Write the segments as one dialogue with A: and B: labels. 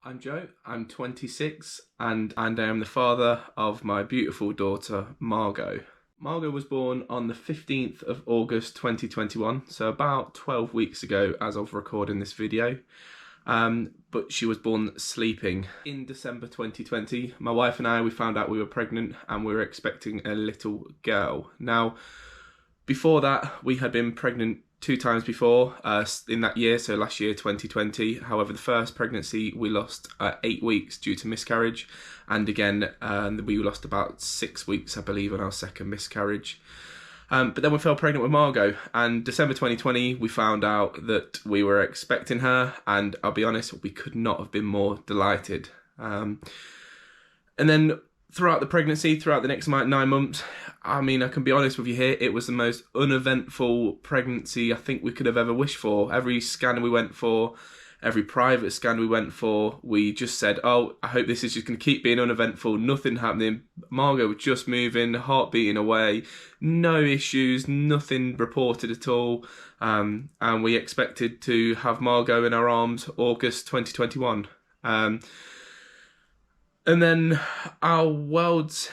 A: I'm Joe, I'm 26 and I am the father of my beautiful daughter, Margot. Margot was born on the 15th of August 2021, so about 12 weeks ago as of recording this video. But she was born sleeping. In December 2020, my wife and I, we found out we were pregnant and we were expecting a little girl. Now, before that, we had been pregnant 2 times before in that year, so last year 2020. However, the first pregnancy we lost 8 weeks due to miscarriage, and again we lost about 6 weeks, I believe, on our second miscarriage. But then we fell pregnant with Margot, and December 2020 we found out that we were expecting her, and I'll be honest, we could not have been more delighted. And then throughout the pregnancy, throughout the next 9 months, I mean, I can be honest with you here, it was the most uneventful pregnancy I think we could have ever wished for. Every scan we went for, every private scan we went for, we just said, oh, I hope this is just going to keep being uneventful, nothing happening. Margot was just moving, heart beating away, no issues, nothing reported at all. And we expected to have Margot in our arms August 2021. And then our worlds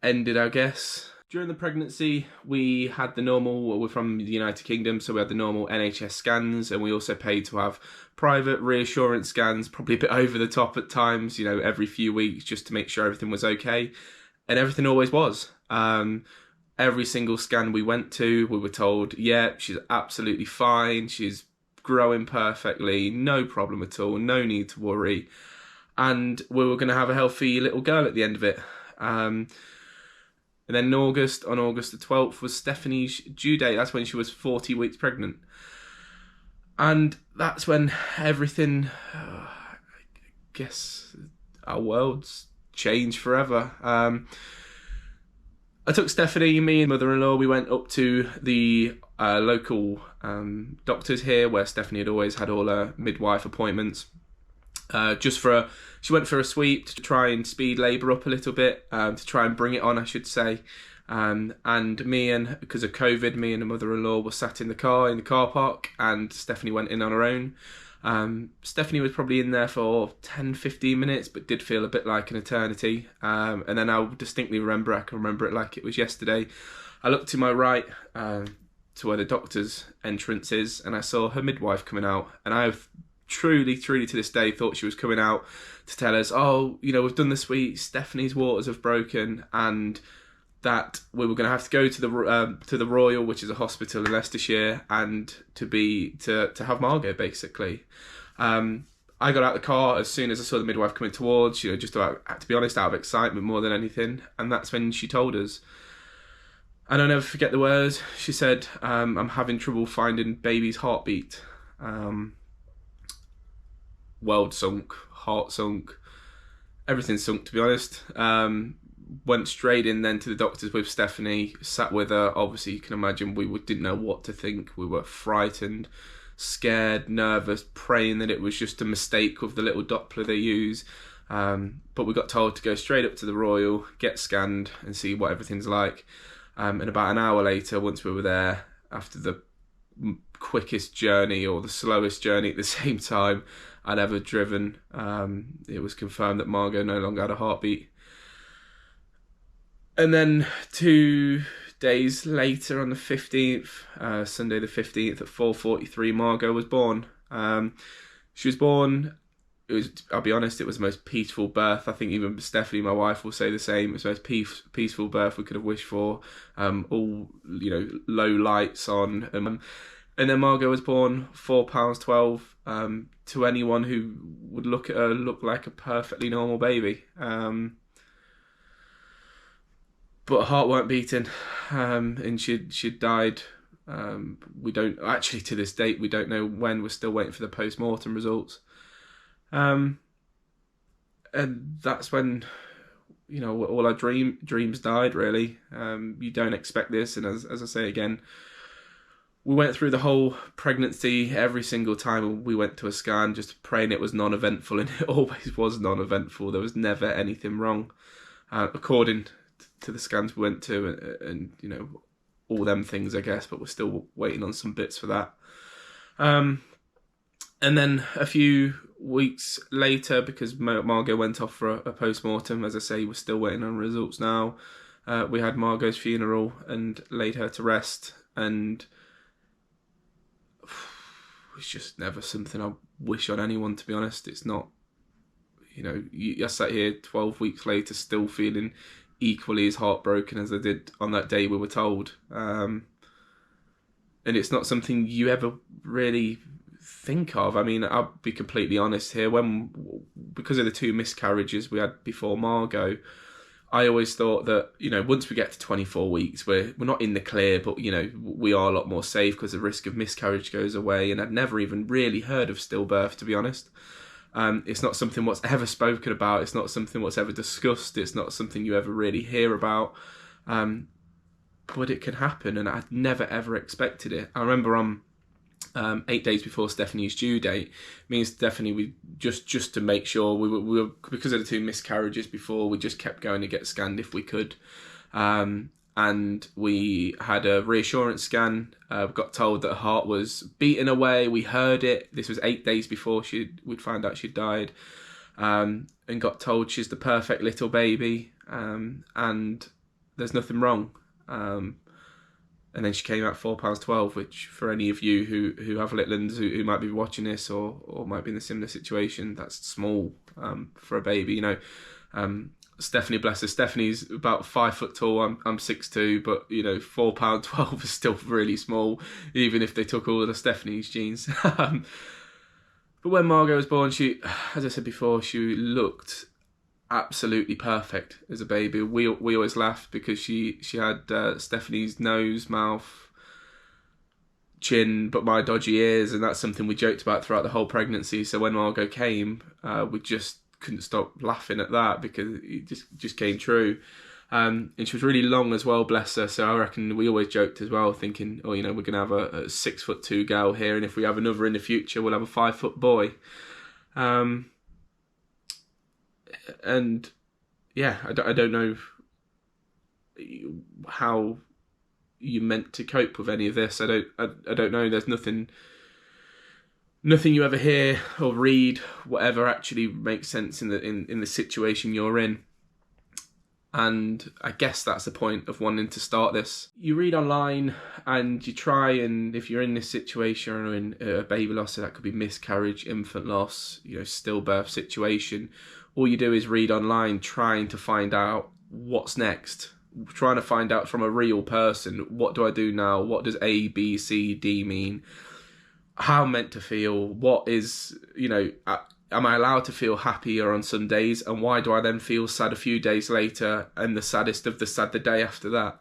A: ended, I guess. During the pregnancy, we had the normal, we're from the United Kingdom, so we had the normal NHS scans, and we also paid to have private reassurance scans, probably a bit over the top at times, you know, every few weeks, just to make sure everything was okay. And everything always was. Every single scan we went to, we were told, yeah, she's absolutely fine, she's growing perfectly, no problem at all, no need to worry. And we were going to have a healthy little girl at the end of it. And then on August the 12th was Stephanie's due date. That's when she was 40 weeks pregnant. And that's when everything, I guess, our worlds changed forever. I took Stephanie, me and mother-in-law, we went up to the local doctors here, where Stephanie had always had all her midwife appointments. She went for a sweep to try and speed labour up a little bit, to try and bring it on, I should say. And because of COVID, me and the mother-in-law were sat in the car park, and Stephanie went in on her own. Stephanie was probably in there for 10-15 minutes, but did feel a bit like an eternity. And then I distinctly remember, I can remember it like it was yesterday. I looked to my right, to where the doctor's entrance is, and I saw her midwife coming out, and I've truly to this day thought she was coming out to tell us, oh, you know, we've done the sweep, Stephanie's waters have broken, and that we were going to have to go to the Royal, which is a hospital in Leicestershire, and to have Margot, basically. I got out of the car as soon as I saw the midwife coming towards, you know, just about, to be honest, out of excitement more than anything, and that's when she told us. And I'll never forget the words. She said, I'm having trouble finding baby's heartbeat. World sunk, heart sunk, everything sunk, to be honest. Went straight in then to the doctors with Stephanie, sat with her. Obviously, you can imagine we didn't know what to think. We were frightened, scared, nervous, praying that it was just a mistake with the little Doppler they use. But we got told to go straight up to the Royal, get scanned and see what everything's like. And about an hour later, once we were there, after the quickest journey or the slowest journey at the same time I'd ever driven, it was confirmed that Margot no longer had a heartbeat. And then 2 days later, on the 15th, Sunday the 15th at 4:43, Margot was born. She was born, I'll be honest, it was the most peaceful birth. I think even Stephanie, my wife, will say the same. It was the most peaceful birth we could have wished for. All, you know, low lights on. And then Margot was born, £4.12. To anyone who would look at her, look like a perfectly normal baby. But her heart weren't beating, and she'd died. We don't actually, to this date, we don't know when. We're still waiting for the post-mortem results. And that's when, you know, all our dreams died, really. You don't expect this, and as I say again, we went through the whole pregnancy every single time we went to a scan, just praying it was non-eventful, and it always was non-eventful. There was never anything wrong, according to the scans we went to, and you know, all them things, I guess, but we're still waiting on some bits for that. And then a few weeks later, because Margot went off for a post-mortem, as I say, we're still waiting on results now. We had Margot's funeral and laid her to rest, and it's just never something I wish on anyone, to be honest. It's not, I sat here 12 weeks later still feeling equally as heartbroken as I did on that day we were told. And it's not something you ever really think of. I mean, I'll be completely honest here. Because of the 2 miscarriages we had before Margot, I always thought that, once we get to 24 weeks, we're not in the clear, but, we are a lot more safe because the risk of miscarriage goes away. And I'd never even really heard of stillbirth, to be honest. It's not something what's ever spoken about. It's not something what's ever discussed. It's not something you ever really hear about. But it can happen, and I'd never ever expected it. I remember on 8 days before Stephanie's due date, me and Stephanie, we just to make sure, we were because of the 2 miscarriages before, we just kept going to get scanned if we could. And we had a reassurance scan. Got told that her heart was beating away. We heard it. This was 8 days before we'd found out she'd died. And got told she's the perfect little baby. And there's nothing wrong. And then she came out £4.12, which for any of you who have little ones who might be watching this or might be in a similar situation, that's small for a baby. Stephanie, bless her, Stephanie's about 5 foot tall. I'm 6'2", but £4.12 is still really small, even if they took all of the Stephanie's genes. But when Margot was born, she, as I said before, she looked absolutely perfect as a baby. We always laughed because she had Stephanie's nose, mouth, chin, but my dodgy ears, and that's something we joked about throughout the whole pregnancy. So when Margot came, we just couldn't stop laughing at that because it just came true. And she was really long as well, bless her. So I reckon we always joked as well, thinking, we're gonna have a 6'2" girl here, and if we have another in the future, we'll have a 5-foot boy. And yeah, I don't know how you meant to cope with any of this. I don't know. There's nothing you ever hear or read, whatever, actually makes sense in the situation you're in. And I guess that's the point of wanting to start this. You read online and you try, and if you're in this situation or in a baby loss, so that could be miscarriage, infant loss, stillbirth situation, all you do is read online trying to find out what's next, trying to find out from a real person, what do I do now? What does A, B, C, D mean? How I'm meant to feel? What is, am I allowed to feel happier on some days? And why do I then feel sad a few days later and the saddest of the sad the day after that?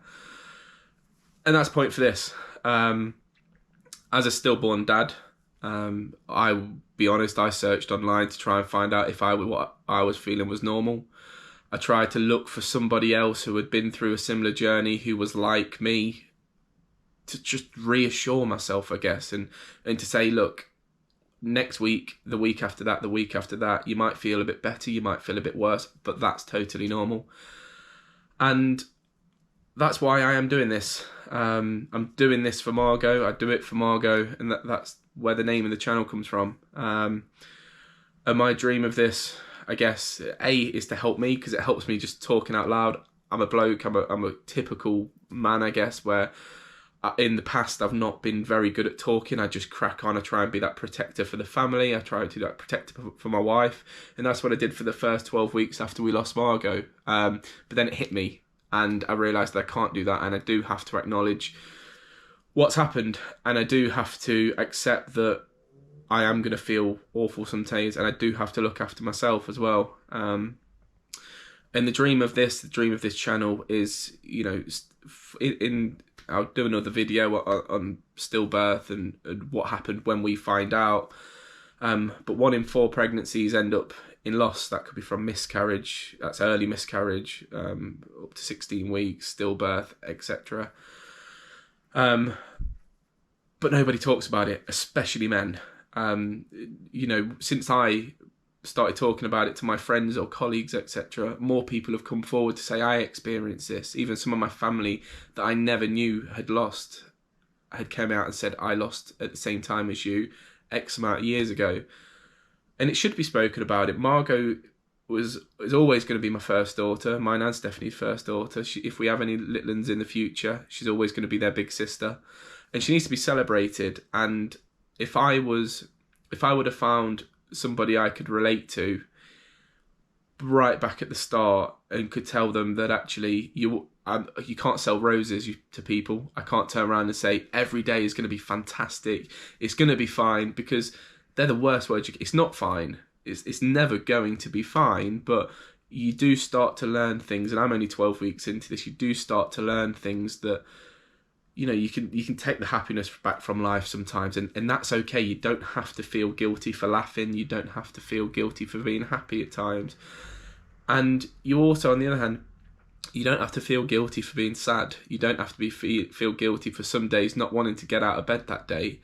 A: And that's the point for this. As a stillborn dad, I'll be honest, I searched online to try and find out if what I was feeling was normal. I tried to look for somebody else who had been through a similar journey, who was like me, to just reassure myself, I guess, and to say, look, next week, the week after that, you might feel a bit better, you might feel a bit worse, but that's totally normal. And that's why I am doing this. I'm doing this for Margot. I do it for Margot, and that's where the name of the channel comes from. And my dream of this, I guess, is to help me, because it helps me just talking out loud. I'm a bloke, I'm a typical man, I guess, where in the past I've not been very good at talking. I just crack on. I try and be that protector for the family. I try to be that protector for my wife, and that's what I did for the first 12 weeks after we lost Margot. But then it hit me, and I realised that I can't do that, and I do have to acknowledge what's happened, and I do have to accept that I am going to feel awful some days, and I do have to look after myself as well. And the dream of this channel is, I'll do another video on stillbirth and what happened when we find out. But 1 in 4 pregnancies end up in loss. That could be from miscarriage, that's early miscarriage, up to 16 weeks, stillbirth, etc. But nobody talks about it, especially men. Since I started talking about it to my friends or colleagues, etc., more people have come forward to say, I experienced this. Even some of my family that I never knew had come out and said, I lost at the same time as you X amount of years ago. And it should be spoken about. It. Margot is always going to be my first daughter. My nan's Stephanie's first daughter. If we have any little ones in the future, she's always going to be their big sister, and she needs to be celebrated. And if I would have found somebody I could relate to right back at the start and could tell them that actually you can't sell roses to people. I can't turn around and say every day is going to be fantastic. It's going to be fine, because they're the worst words. It's not fine. It's never going to be fine, but you do start to learn things, and I'm only 12 weeks into this. You do start to learn things that, you know, you can take the happiness back from life sometimes, and that's okay. You don't have to feel guilty for laughing. You don't have to feel guilty for being happy at times. And you also, on the other hand, you don't have to feel guilty for being sad. You don't have to feel guilty for some days not wanting to get out of bed that day,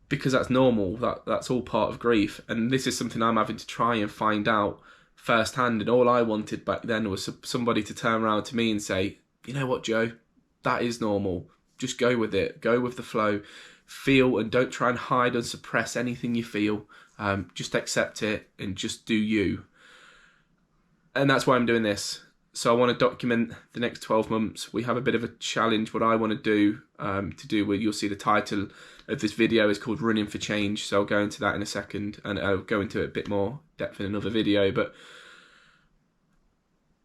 A: because that's normal. That's all part of grief. And this is something I'm having to try and find out firsthand. And all I wanted back then was somebody to turn around to me and say, you know what, Joe, that is normal. Just go with it. Go with the flow. Feel, and don't try and hide and suppress anything you feel. Just accept it and just do you. And that's why I'm doing this. So I want to document the next 12 months. We have a bit of a challenge. What I want to do with, you'll see the title of this video is called Running for Change. So I'll go into that in a second, and I'll go into it a bit more depth in another video. But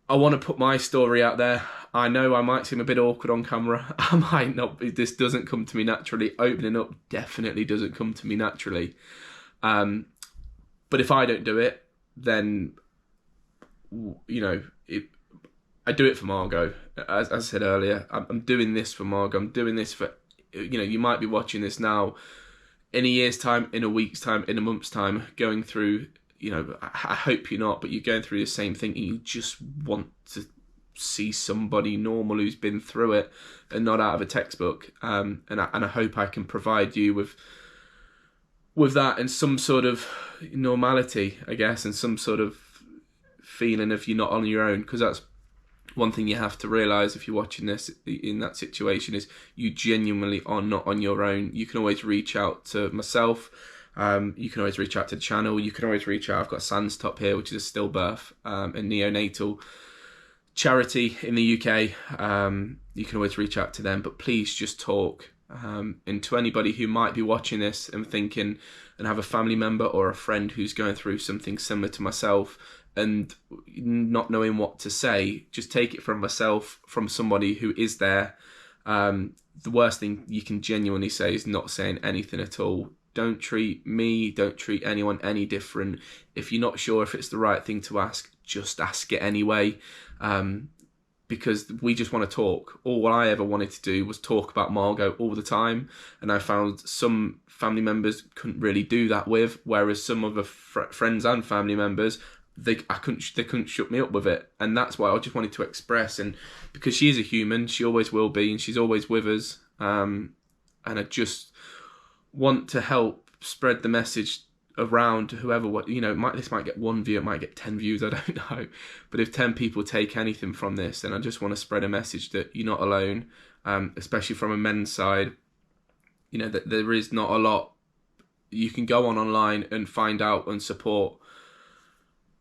A: I want to put my story out there. I know I might seem a bit awkward on camera. I might not. This doesn't come to me naturally. Opening up definitely doesn't come to me naturally. But if I don't do it, then, you know, I do it for Margot. As I said earlier, I'm doing this for Margot. I'm doing this for, you know, you might be watching this now in a year's time, in a week's time, in a month's time, going through, you know, I hope you're not, but you're going through the same thing, and you just want to see somebody normal who's been through it and not out of a textbook. And I hope I can provide you with that and some sort of normality, I guess, and some sort of feeling of you're not on your own, because that's one thing you have to realise if you're watching this in that situation, is you genuinely are not on your own. You can always reach out to myself. You can always reach out to the channel. You can always reach out. I've got Sans Top here, which is a stillbirth and neonatal charity in the UK. You can always reach out to them, but please just talk. And to anybody who might be watching this and thinking, and have a family member or a friend who's going through something similar to myself and not knowing what to say, just take it from myself, from somebody who is there. The worst thing you can genuinely say is not saying anything at all. Don't treat me, don't treat anyone any different. If you're not sure if it's the right thing to ask, just ask it anyway. Because we just want to talk. All I ever wanted to do was talk about Margot all the time. And I found some family members couldn't really do that with, whereas some of the friends and family members, they couldn't shut me up with it. And that's why I just wanted to express. And because she is a human, she always will be, and she's always with us. And I just want to help spread the message around to whoever, you know, this might get 1 view, it might get 10 views, I don't know. But if 10 people take anything from this, then I just want to spread a message that you're not alone, especially from a men's side. You know, that there is not a lot you can go online and find out and support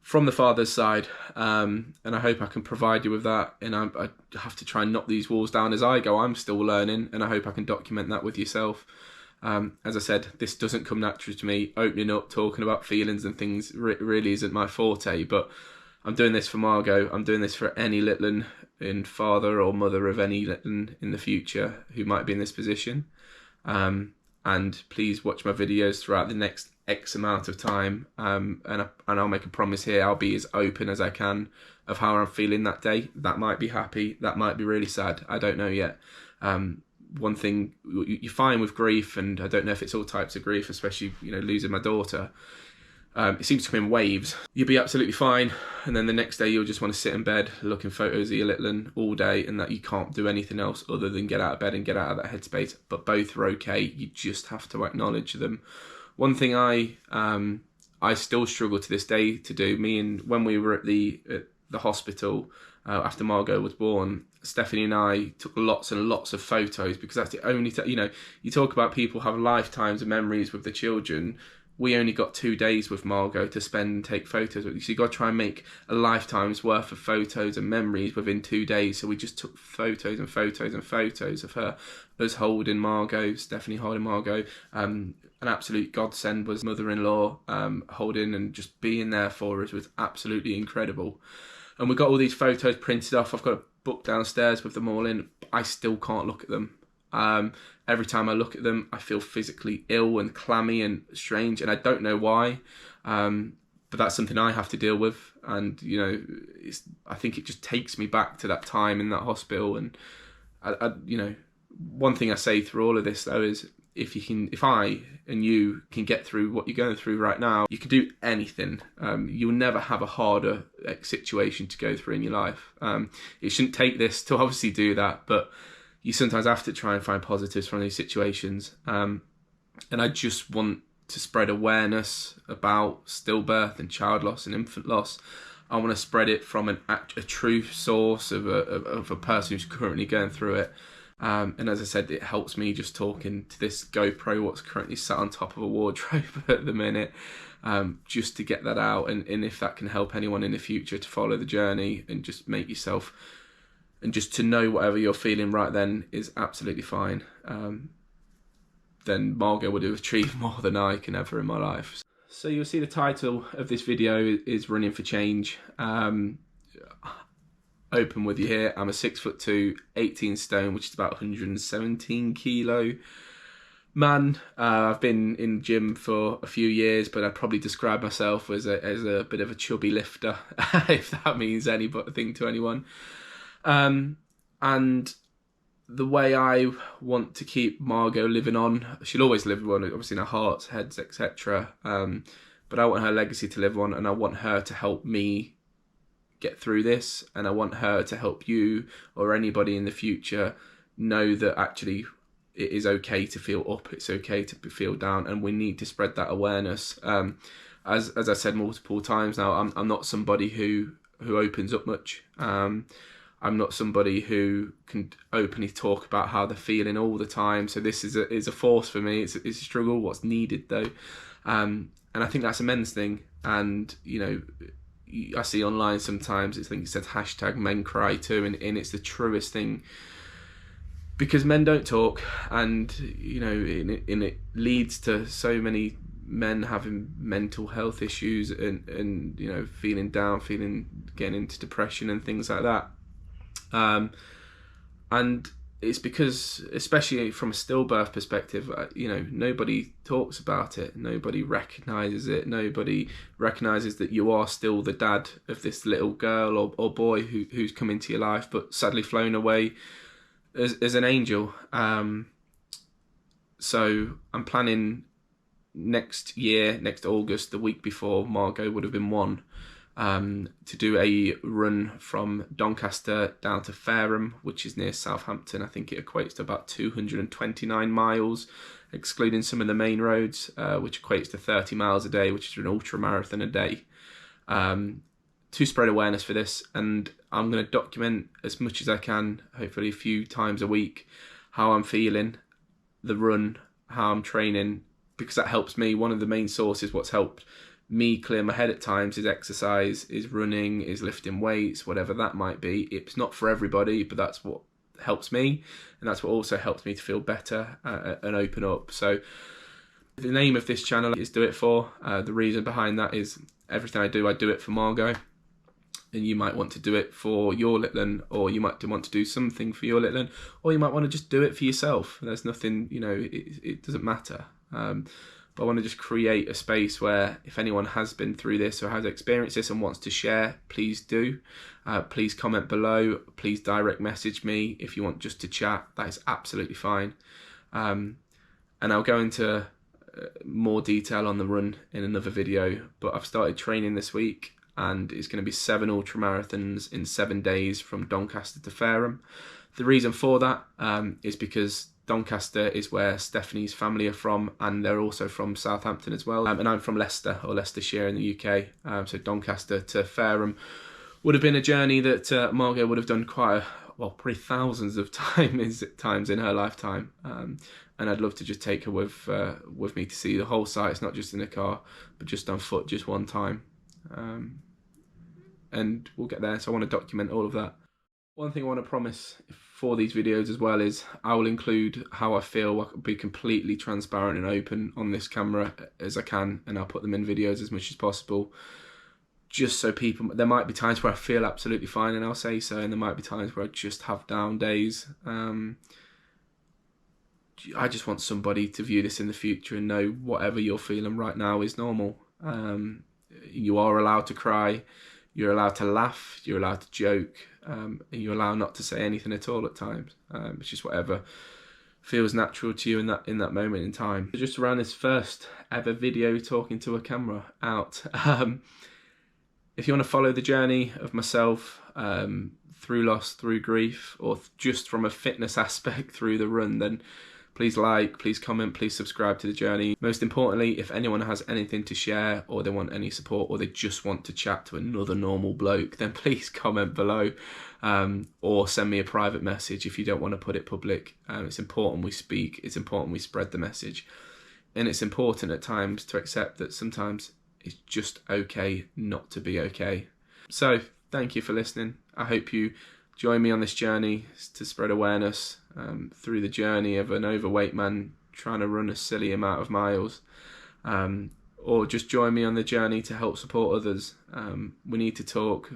A: from the father's side. And I hope I can provide you with that. And I have to try and knock these walls down as I go. I'm still learning, and I hope I can document that with yourself. As I said, this doesn't come naturally to me. Opening up, talking about feelings and things really isn't my forte, but I'm doing this for Margot. I'm doing this for any little and father or mother of any little in the future who might be in this position. And please watch my videos throughout the next X amount of time. And I'll make a promise here. I'll be as open as I can of how I'm feeling that day. That might be happy. That might be really sad. I don't know yet. One thing you find with grief, and I don't know if it's all types of grief, especially, you know, losing my daughter, it seems to come in waves. You'll be absolutely fine, and then the next day you'll just want to sit in bed looking photos of your little one all day, and that you can't do anything else other than get out of bed and get out of that headspace. But both are okay. You just have to acknowledge them. One thing I still struggle to this day to do, when we were at the hospital after Margot was born, Stephanie and I took lots and lots of photos, because that's the only you know, you talk about people have lifetimes of memories with the children. we only got 2 days with Margot to spend and take photos with. So you got to try and make a lifetime's worth of photos and memories within 2 days. So we just took photos and photos and photos of her, us holding Margot, Stephanie holding Margot. An absolute godsend was mother-in-law holding and just being there for us was absolutely incredible. And we got all these photos printed off. I've got a book downstairs with them all in. I still can't look at them. Every time I look at them, I feel physically ill and clammy and strange, and I don't know why. But that's something I have to deal with, and you know, I think it just takes me back to that time in that hospital. And you know, one thing I say through all of this though is, if I and you can get through what you're going through right now, you can do anything. You'll never have a harder situation to go through in your life. It shouldn't take this to obviously do that, but you sometimes have to try and find positives from these situations. And I just want to spread awareness about stillbirth and child loss and infant loss. I want to spread it from a true source of a person who's currently going through it. And as I said, it helps me just talking to this GoPro, what's currently sat on top of a wardrobe at the minute, just to get that out. And if that can help anyone in the future to follow the journey and just make yourself, and just to know whatever you're feeling right then is absolutely fine, then Margot would have achieved more than I can ever in my life. So you'll see the title of this video is Running for Change. Open with you here, I'm a 6'2", 18 stone, which is about 117 kilo man. I've been in gym for a few years, but I'd probably describe myself as a bit of a chubby lifter, if that means anything to anyone. And the way I want to keep Margot living on, she'll always live on, obviously in our hearts, heads, etc. But I want her legacy to live on, and I want her to help me get through this, and I want her to help you or anybody in the future know that actually it is okay to feel up, it's okay to feel down, and we need to spread that awareness. As I said multiple times now, I'm not somebody who opens up much. I'm not somebody who can openly talk about how they're feeling all the time. So this is a force for me. It's a struggle. What's needed though, and I think that's a men's thing. And you know, I see online sometimes, I think it says hashtag men cry too, and it's the truest thing, because men don't talk, and you know, it leads to so many men having mental health issues and you know, feeling down, getting into depression and things like that. And it's because, especially from a stillbirth perspective, you know, nobody talks about it, nobody recognises it, nobody recognises that you are still the dad of this little girl or boy who's come into your life, but sadly flown away as an angel. So I'm planning next August, the week before Margot would have been 1, to do a run from Doncaster down to Fareham, which is near Southampton. I think it equates to about 229 miles, excluding some of the main roads, which equates to 30 miles a day, which is an ultra marathon a day, to spread awareness for this. And I'm going to document as much as I can, hopefully a few times a week, how I'm feeling, the run, how I'm training, because that helps me. One of the main sources, what's helped me clear my head at times, is exercise, is running, is lifting weights, whatever that might be. It's not for everybody, but that's what helps me, and that's what also helps me to feel better and open up. So the name of this channel is Do It For. The reason behind that is everything I do it for Margot, and you might want to do it for your little one, or you might want to do something for your little one, or you might want to just do it for yourself. There's nothing, you know, it doesn't matter. But I want to just create a space where if anyone has been through this or has experienced this and wants to share, please do. Please comment below. Please direct message me if you want just to chat. That is absolutely fine. And I'll go into more detail on the run in another video. But I've started training this week, and it's going to be 7 ultra marathons in 7 days from Doncaster to Fareham. The reason for that is because Doncaster is where Stephanie's family are from, and they're also from Southampton as well. And I'm from Leicester, or Leicestershire in the UK. So Doncaster to Fareham would have been a journey that Margot would have done probably thousands of times in her lifetime. and I'd love to just take her with me to see the whole site. It's not just in a car, but just on foot, just one time. And we'll get there, so I want to document all of that. One thing I want to promise for these videos as well is I will include how I feel. I'll be completely transparent and open on this camera as I can, and I'll put them in videos as much as possible, just so people, there might be times where I feel absolutely fine and I'll say so, and there might be times where I just have down days. I just want somebody to view this in the future and know whatever you're feeling right now is normal. You are allowed to cry, you're allowed to laugh, you're allowed to joke, and you're allowed not to say anything at all at times. It's just whatever feels natural to you in that moment in time. Just around this first ever video talking to a camera out. If you want to follow the journey of myself through loss, through grief, or just from a fitness aspect through the run, then please like, please comment, please subscribe to the journey. Most importantly, if anyone has anything to share, or they want any support, or they just want to chat to another normal bloke, then please comment below, or send me a private message if you don't want to put it public. It's important we speak, it's important we spread the message, and it's important at times to accept that sometimes it's just okay not to be okay. So thank you for listening. I hope you join me on this journey to spread awareness through the journey of an overweight man trying to run a silly amount of miles, or just join me on the journey to help support others. We need to talk,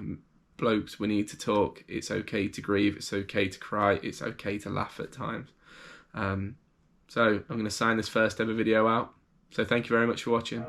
A: blokes, we need to talk. It's okay to grieve, it's okay to cry, it's okay to laugh at times. So I'm going to sign this first ever video out. So thank you very much for watching.